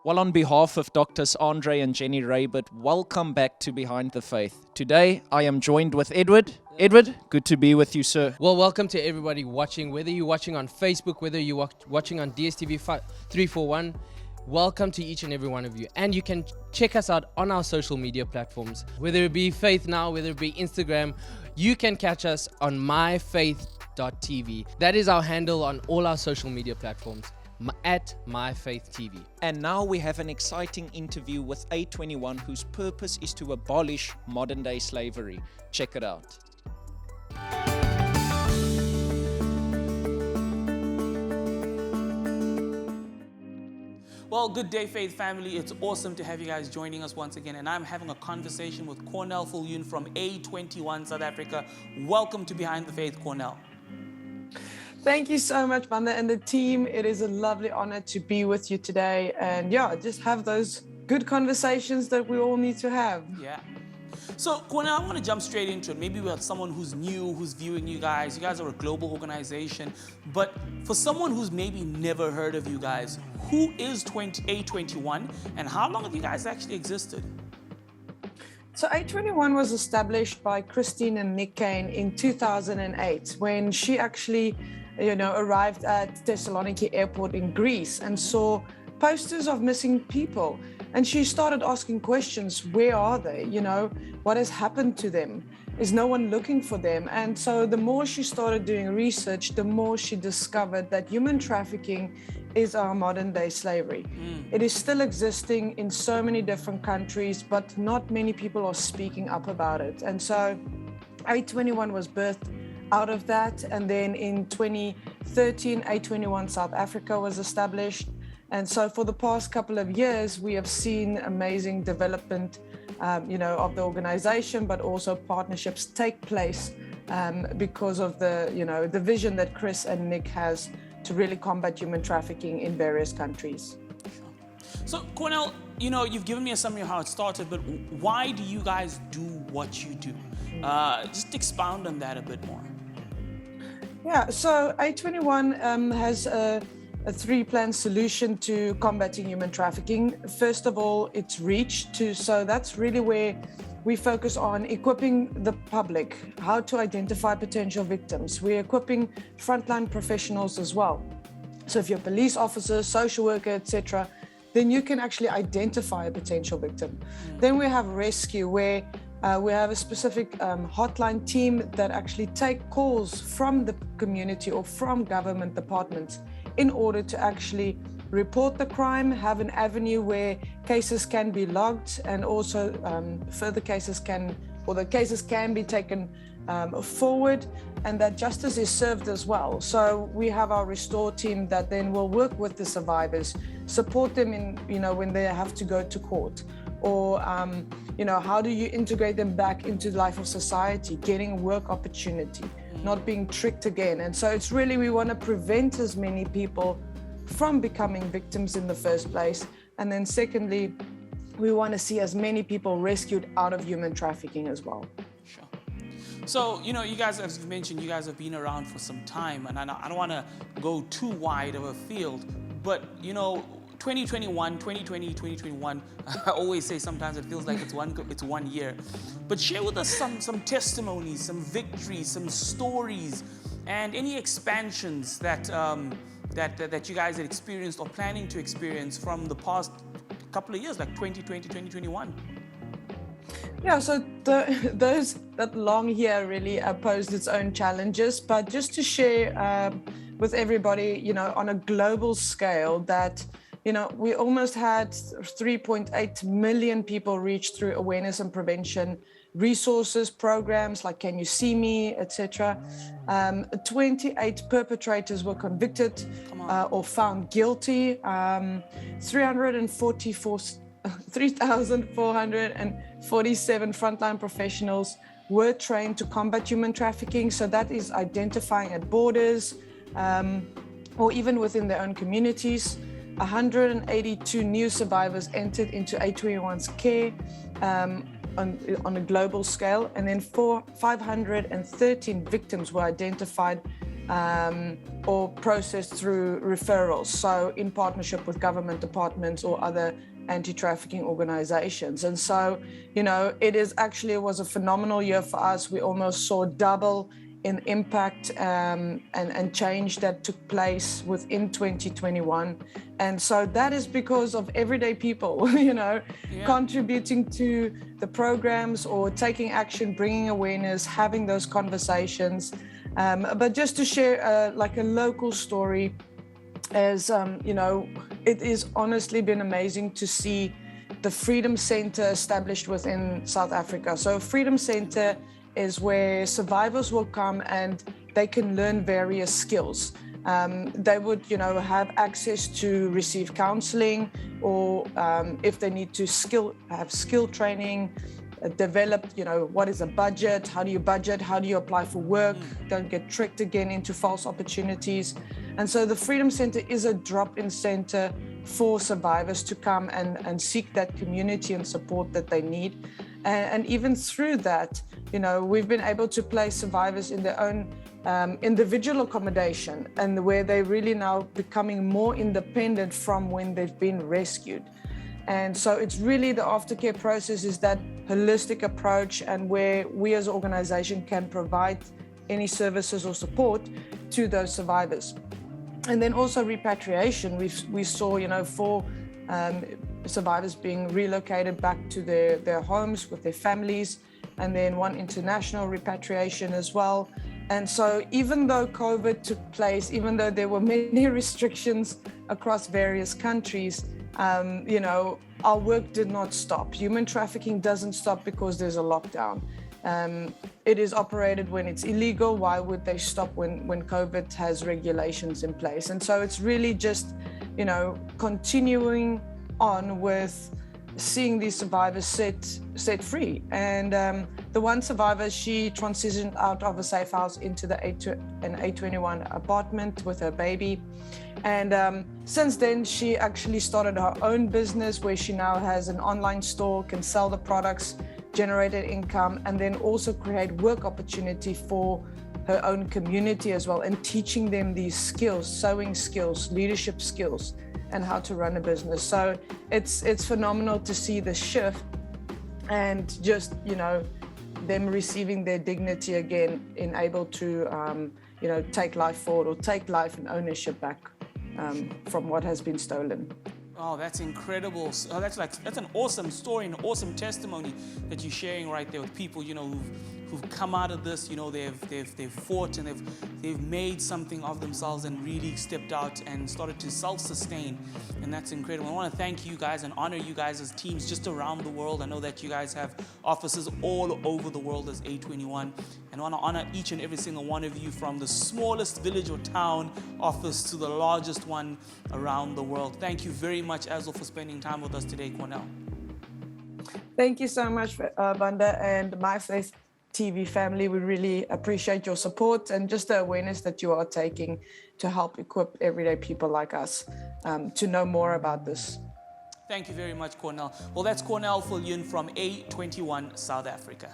Well, on behalf of Doctors Andre and Jenny Raybert, welcome back to Behind the Faith. Today, I am joined with Edward. Edward, good to be with you, sir. Well, welcome to everybody watching, whether you're watching on Facebook, whether you're watching on DSTV 341. Welcome to each and every one of you. And you can check us out on our social media platforms, whether it be FaithNOW, whether it be Instagram. You can catch us on myfaith.tv. That is our handle on all our social media platforms, at myfaithtv. And now we have an exciting interview with A21, whose purpose is to abolish modern-day slavery. Check it out. Well, good day, Faith family. It's awesome to have you guys joining us once again. And I'm having a conversation with Cornel Viljoen from A21 South Africa. Welcome to Behind the Faith, Cornel. Thank you so much, Banda and the team. It is a lovely honor to be with you today. And yeah, just have those good conversations that we all need to have. Yeah. So, Cornel, I want to jump straight into it. Maybe we have someone who's new, who's viewing you guys. You guys are a global organization. But for someone who's maybe never heard of you guys, who is A21 and how long have you guys actually existed? So A21 was established by Christine and Nick Kane in 2008 when she actually, arrived at Thessaloniki Airport in Greece and saw posters of missing people. And she started asking questions. Where are they? What has happened to them? Is no one looking for them? And so the more she started doing research, the more she discovered that human trafficking is our modern day slavery. It is still existing in so many different countries, but not many people are speaking up about it. And so A21 was birthed out of that. And then in 2013, A21 South Africa was established. And so for the past couple of years, we have seen amazing development, of the organization, but also partnerships take place because of the vision that Chris and Nick has to really combat human trafficking in various countries. So, Cornel, you've given me a summary of how it started, but why do you guys do what you do? Just expound on that a bit more. Yeah, so A21 has a three-plan solution to combating human trafficking. First of all, it's reach. So that's really where we focus on equipping the public, how to identify potential victims. We're equipping frontline professionals as well. So if you're a police officer, social worker, etc., then you can actually identify a potential victim. Then we have rescue, where we have a specific hotline team that actually take calls from the community or from government departments in order to actually report the crime, have an avenue where cases can be logged, and also the cases can be taken forward, and that justice is served as well. So we have our restore team that then will work with the survivors, support them in, when they have to go to court, or how do you integrate them back into the life of society, getting work opportunity, not being tricked again. And so it's really, we want to prevent as many people from becoming victims in the first place. And then secondly, we want to see as many people rescued out of human trafficking as well. Sure. So, you guys, as you mentioned, you guys have been around for some time, and I don't want to go too wide of a field, but, 2021, 2020, 2021, I always say sometimes it feels like it's one year. But share with us some testimonies, some victories, some stories, and any expansions that you guys had experienced or planning to experience from the past couple of years, like 2020, 2021. Yeah, so that long year really posed its own challenges, but just to share with everybody, on a global scale that we almost had 3.8 million people reached through awareness and prevention resources, programs like Can You See Me, etc. 28 perpetrators were convicted or found guilty. 3,447 frontline professionals were trained to combat human trafficking. So that is identifying at borders or even within their own communities. 182 new survivors entered into A21's care on a global scale, and then 513 victims were identified or processed through referrals, so in partnership with government departments or other anti-trafficking organizations. And so, it was a phenomenal year for us. We almost saw double in impact and change that took place within 2021. And so that is because of everyday people, contributing to the programs or taking action, bringing awareness, having those conversations. But just to share like a local story, as it is honestly been amazing to see the Freedom Center established within South Africa. So Freedom Center is where survivors will come and they can learn various skills. They would, have access to receive counseling, or if they need to have skill training, develop, what is a budget, how do you budget, how do you apply for work, don't get tricked again into false opportunities. And so the Freedom Center is a drop-in center for survivors to come and seek that community and support that they need. And even through that, we've been able to place survivors in their own individual accommodation, and where they're really now becoming more independent from when they've been rescued. And so it's really the aftercare process is that holistic approach, and where we as an organization can provide any services or support to those survivors. And then also repatriation. We saw, 4 survivors being relocated back to their homes with their families, and then 1 international repatriation as well. And so even though COVID took place, even though there were many restrictions across various countries, our work did not stop. Human trafficking doesn't stop because there's a lockdown. It is operated when it's illegal. Why would they stop when COVID has regulations in place? And so it's really just, continuing on with seeing these survivors set free. And the one survivor, she transitioned out of a safe house into an A21 apartment with her baby. And since then, she actually started her own business where she now has an online store, can sell the products, generate an income, and then also create work opportunity for her own community as well, and teaching them these skills, sewing skills, leadership skills, and how to run a business. So it's phenomenal to see the shift, and just, them receiving their dignity again, and able to, take life forward, or take life and ownership back from what has been stolen. Oh, that's incredible. Oh, that's an awesome story and awesome testimony that you're sharing right there with people, who've come out of this. They've fought, and they've made something of themselves and really stepped out and started to self-sustain. And that's incredible. I want to thank you guys and honor you guys as teams just around the world. I know that you guys have offices all over the world as A21. And I want to honor each and every single one of you, from the smallest village or town office to the largest one around the world. Thank you very much, Azul, for spending time with us today, Cornell. Thank you so much, Banda, and My Faith TV family. We really appreciate your support and just the awareness that you are taking to help equip everyday people like us to know more about this. Thank you very much, Cornell. Well, that's Cornell Viljoen from A21 South Africa.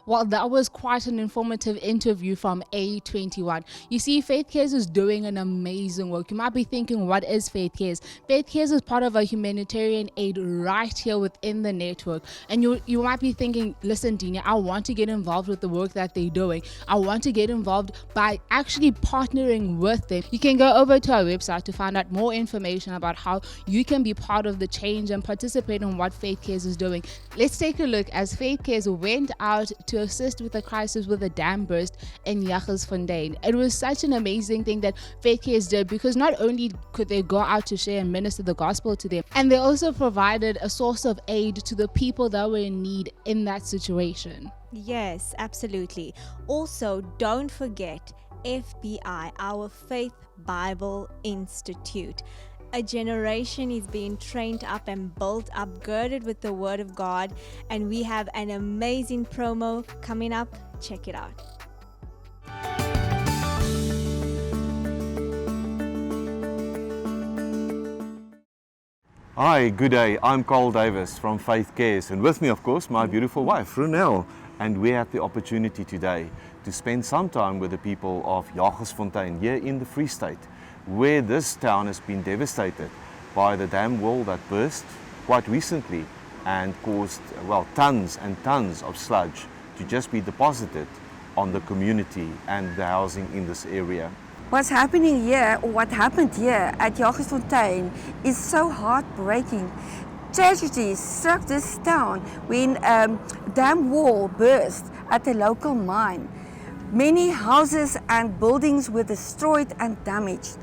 Well, that was quite an informative interview from A21. You see, FaithKids is doing an amazing work. You might be thinking, what is FaithKids? FaithKids is part of a humanitarian aid right here within the network. And you might be thinking, listen, Dina, I want to get involved with the work that they're doing. I want to get involved by actually partnering with them. You can go over to our website to find out more information about how you can be part of the change and participate in what FaithKids is doing. Let's take a look as FaithKids went out to assist with the crisis with a dam burst in Jagersfontein. It was such an amazing thing that FaithKids did, because not only could they go out to share and minister the gospel to them, and they also provided a source of aid to the people that were in need in that situation. Yes, absolutely. Also, don't forget FBI, our Faith Bible Institute. A generation is being trained up and built up, girded with the Word of God, and we have an amazing promo coming up. Check it out. Hi, good day. I'm Carl Davis from FaithKids, and with me, of course, my beautiful wife, Renelle. And we had the opportunity today to spend some time with the people of Jagersfontein here in the Free State, where this town has been devastated by the dam wall that burst quite recently and caused, well, tons and tons of sludge to just be deposited on the community and the housing in this area. What's happening here, or what happened here at Jagersfontein, is so heartbreaking. Tragedy struck this town when a dam wall burst at a local mine. Many houses and buildings were destroyed and damaged.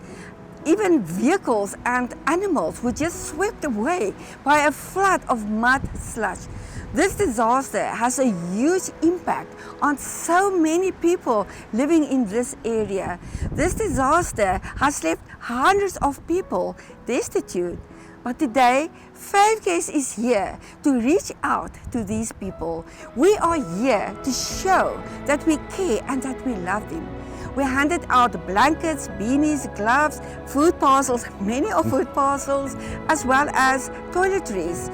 Even vehicles and animals were just swept away by a flood of mud sludge. This disaster has a huge impact on so many people living in this area. This disaster has left hundreds of people destitute. But today, FaithKids is here to reach out to these people. We are here to show that we care and that we love them. We handed out blankets, beanies, gloves, food parcels, many of food parcels, as well as toiletries.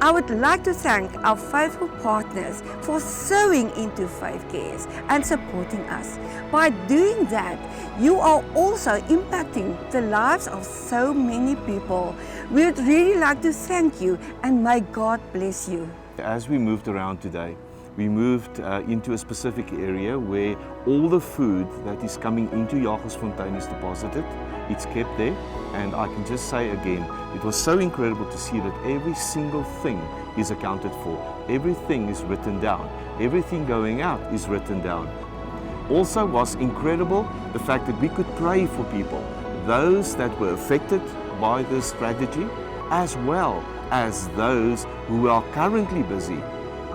I would like to thank our faithful partners for sowing into FaithKids and supporting us. By doing that, you are also impacting the lives of so many people. We would really like to thank you, and may God bless you. As we moved around today, we moved into a specific area where all the food that is coming into Jagersfontein is deposited. It's kept there, and I can just say again, it was so incredible to see that every single thing is accounted for. Everything is written down. Everything going out is written down. Also was incredible the fact that we could pray for people, those that were affected by this tragedy, as well as those who are currently busy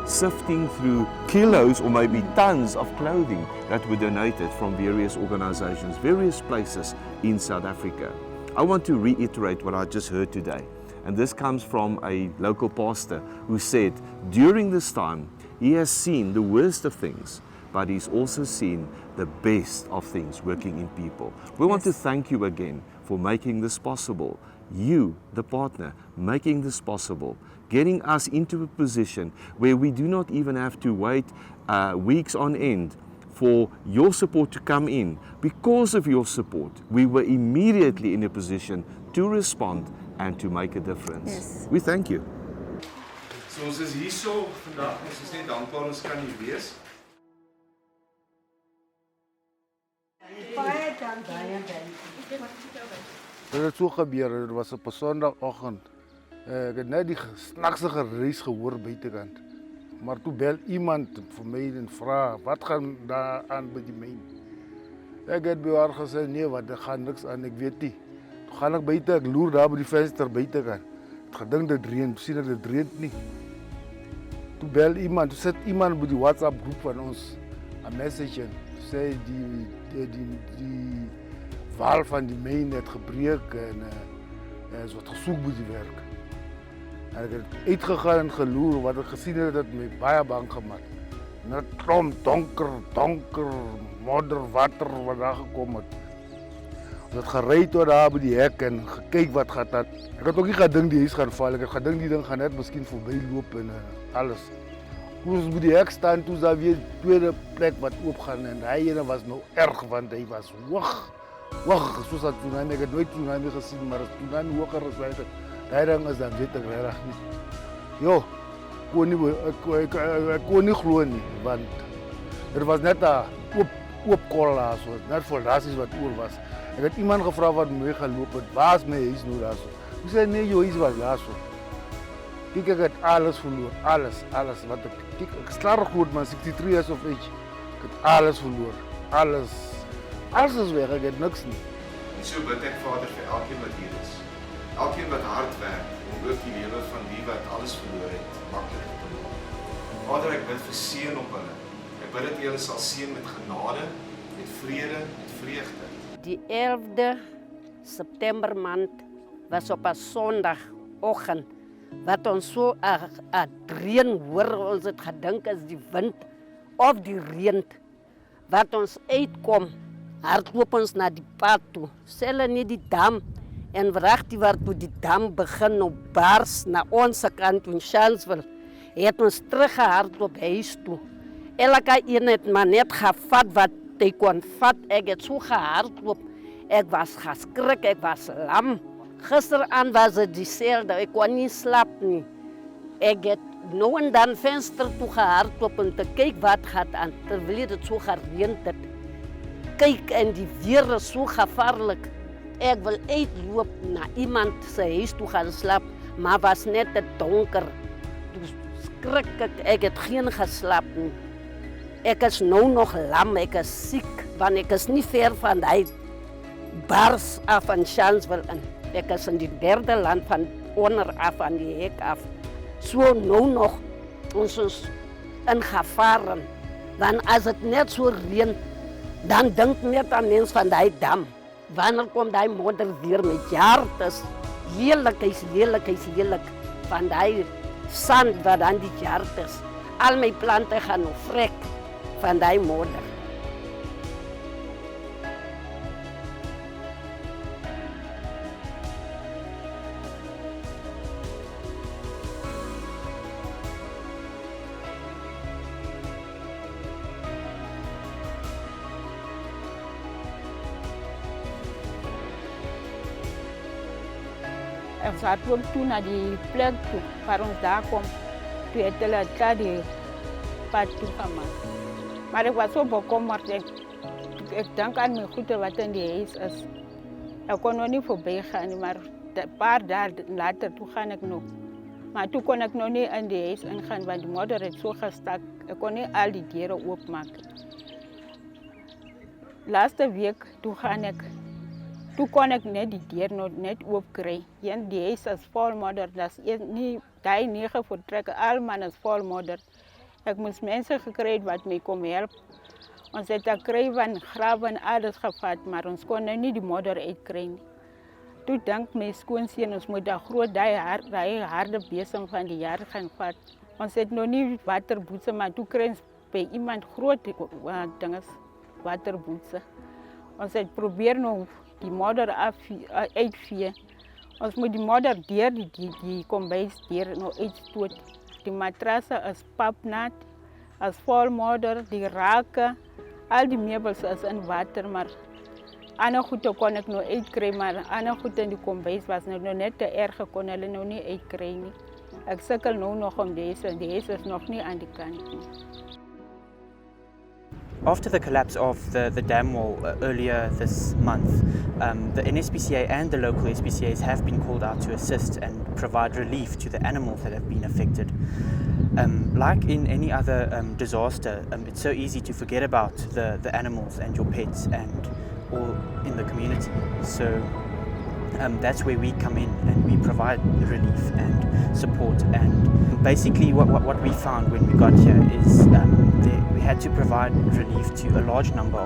sifting through kilos or maybe tons of clothing that were donated from various organizations, various places in South Africa. I want to reiterate what I just heard today, and this comes from a local pastor who said during this time he has seen the worst of things, but he's also seen the best of things working in people. We want to thank you again for making this possible. You, the partner, making this possible, getting us into a position where we do not even have to wait weeks on end for your support to come in. Because of your support, we were immediately in a position to respond and to make a difference. Yes. We thank you. So ons is hierso vandag, ons is net dankbaar ons kan hier wees. Dit het so gebeur, dit was op 'n Sondagoggend. Ek het net die snaakse geruis gehoor buitekant. Maar toe bel iemand vir my en vra, wat gaan daar aan by die myn? Ek het by haar gesê, nee, wat, er gaan niks aan, ek weet nie. Toe gaan ek buite, ek loer daar by die venster buitekant. Het gedink dit reën, sien dat dit reën nie. Toe bel iemand, toe sit iemand by die WhatsApp groep van ons, 'n message in, sê die wal van die myn het gebreek en is wat gesoek by die werk. En ek het uitgegaan en geloer, wat ek gesien het, het my baie bang gemaak. Net klomp donker, modder, water wat daar gekom het. Ons het gery tot daar by die hek en gekyk wat gaat dat. Ek het ook nie gedink die huis gaan val, ek het gedink die ding gaan net miskien voorbij loop en alles. Toen ons by die hek staan, toen is daar weer tweede plek wat oopgaan en die ene was nou erg, want hy was hoog, soos dat tsunami, ek het nooit tsunami gesien, maar as tsunami hoger is, die ding is dan weet ek regtig nie. Jo, ek kon nie glo nie, want er was net 'n oop kol daar, so net fondasies wat oor was. Ek het iemand gevra wat my geloop het, waar is my huis nou daar so? Hy sê nee, jou huis was daar so. Kijk, ek het alles verloor, alles, wat ek slaar groot man, 63 years of age. Ek het alles verloor, alles is weg, ek het niks nie. En so bid ek Vader vir elkeen wat hier is. Elkeen wat hard werk om ook die lewe van die wat alles verloor het, makliker te maak. Vader, ek bid vir seën op hulle. Ek bid dat U hulle sal seën met genade, met vrede, met vreugde. Die 11de September maand was op 'n Sondagoggend wat ons so 'n reën hoor, ons het gedink is die wind of die reën wat ons uitkom, hardloop ons na die pad toe, selfs nie die dam En wragtig waar toe die dam begin op bars na onze kant in Shanksville, het ons teruggehardloop huis toe. Elke een het maar net gevat wat hy kon vat. Ek het so gehardloop. Ek was geskrik, ek was lam. Gisteraan was het dieselfde, ek kon nie slaap nie. Ek het nou en dan venster toe gehardloop om te kyk wat gaat aan, terwyl het so gereend het. Kyk, en die weer is so gevaarlik. Ek wil uitloop na iemand sy huis toe gaan slaap, maar was net te donker. Toe skrik ek het geen geslaap nie. Ek is nou nog lam, ek is siek, want ek is nie ver van die bars af van Shanksville in. Ek is in die derde land van onder af van die hek af. So nou nog ons is in gevaren. Want as het net so reën, dan dink net aan mens van die dam. Wanneer kom die modder weer met jaartes? Lelik is lelik. Van die sand wat dan die jaartes. Al my plante gaan nog vrek van die modder. Ons hardloop toe na die plek toe, waar ons daar kom. Toe het hulle klaar die pad toegemaak. Maar ek was so bekommerd, ek denk aan my goede wat in die huis is. Ek kon nog niet voorbij gaan, maar een paar dagen later toe gaan ek nog. Maar toen kon ik nog niet in die huis ingaan, want de modder het zo gestak. Ik kon niet al die deuren openmaken. Laatste week toen kon ik net die deur nog net opkrijgen. Die huis is vol modder, dat is niet die 9 vertrekken, allemaal is vol modder. Ik moest mensen gekregen wat mij kon helpen. Ons het gekregen van graven, alles gevat, maar ons kon niet die modder uitkrijgen. Toen dacht mijn schoonzien, ons moet dat groot die harde besem van die jaar gaan vat. Ons het nog niet waterboetsen, maar toen kreeg bij iemand groot waterboetsen. Ons het proberen nog die modder uitvieren. Ons moet die modder deur, die kombuis deur nog uitstoot. Die matrassen is papnat, is vol modder, die raken, al die meubels is in water, maar ander goede kon ik nog uitkrijgen, maar ander goede in die kombuis was nog net te erg, kon hulle nog niet uitkrijgen. Ik sukkel nou nog om deze is nog niet aan die kant. After the collapse of the dam wall earlier this month, the NSPCA and the local SPCAs have been called out to assist and provide relief to the animals that have been affected. Like in any other disaster, it's so easy to forget about the animals and your pets and all in the community. So that's where we come in and we provide relief and support. And basically what we found when we got here is we had to provide relief to a large number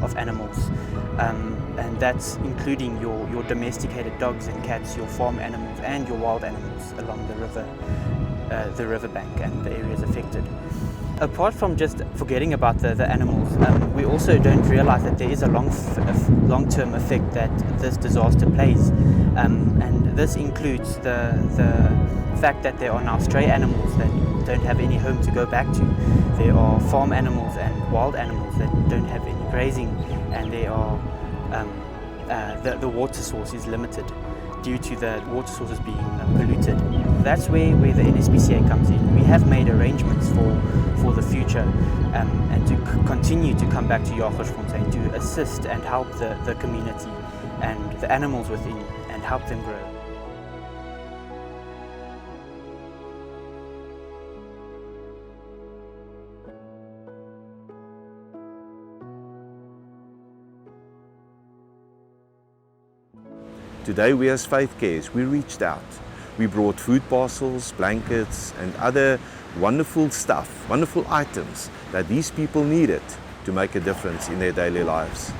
of animals, and that's including your domesticated dogs and cats, your farm animals and your wild animals along the riverbank and the areas affected. Apart from just forgetting about the animals, we also don't realize that there is a long-term effect that this disaster plays, and this includes the fact that there are now stray animals that don't have any home to go back to. There are farm animals and wild animals that don't have any grazing, and there are the water source is limited due to the water sources being polluted. That's where the NSPCA comes in. We have made arrangements for the future and to continue to come back to Jagersfontein to assist and help the community and the animals within and help them grow. Today we as FaithKids, we reached out. We brought food parcels, blankets and other wonderful stuff, wonderful items that these people needed to make a difference in their daily lives.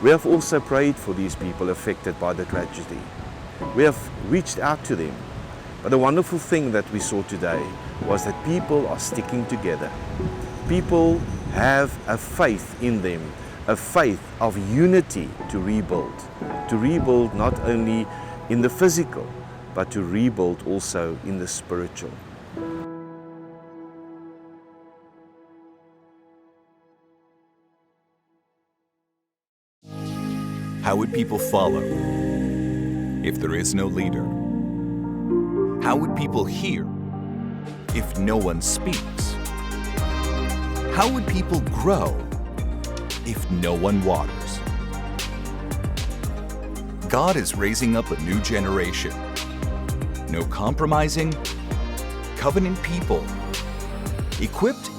We have also prayed for these people affected by the tragedy. We have reached out to them. But the wonderful thing that we saw today was that people are sticking together. People have a faith in them, a faith of unity to rebuild not only in the physical, but to rebuild also in the spiritual. How would people follow if there is no leader? How would people hear if no one speaks? How would people grow if no one waters? God is raising up a new generation. No compromising, covenant people, equipped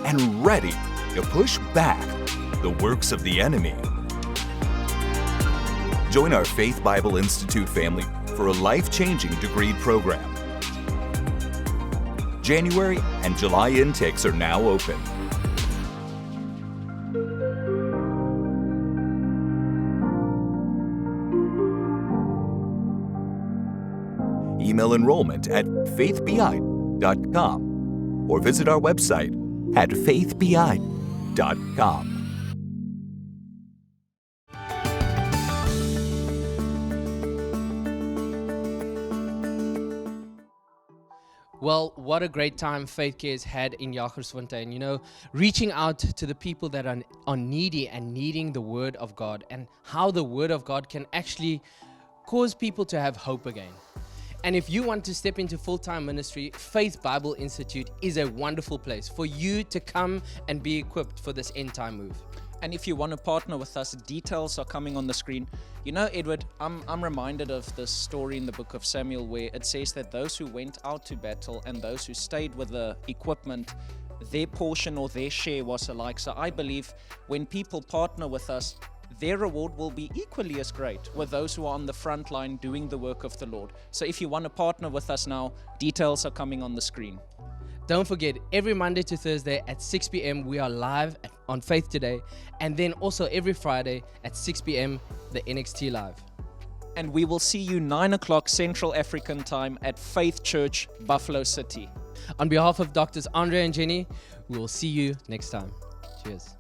and ready to push back the works of the enemy. Join our Faith Bible Institute family for a life-changing degree program. January and July intakes are now open. Email enrollment at faithbi.com or visit our website at faithbi.com. Well, what a great time FaithKids had in Jagersfontein. You know, reaching out to the people that are needy and needing the Word of God, and how the Word of God can actually cause people to have hope again. And if you want to step into full-time ministry, Faith Bible Institute is a wonderful place for you to come and be equipped for this end-time move. And if you want to partner with us, details are coming on the screen. You know, Edward, I'm reminded of this story in the book of Samuel where it says that those who went out to battle and those who stayed with the equipment, their portion or their share was alike. So I believe when people partner with us, their reward will be equally as great with those who are on the front line doing the work of the Lord. So if you want to partner with us now, details are coming on the screen. Don't forget, every Monday to Thursday at 6 p.m. we are live on Faith Today, and then also every Friday at 6 p.m. the NXT Live. And we will see you 9 o'clock Central African time at Faith Church, Buffalo City. On behalf of Doctors Andre and Jenny, we will see you next time. Cheers.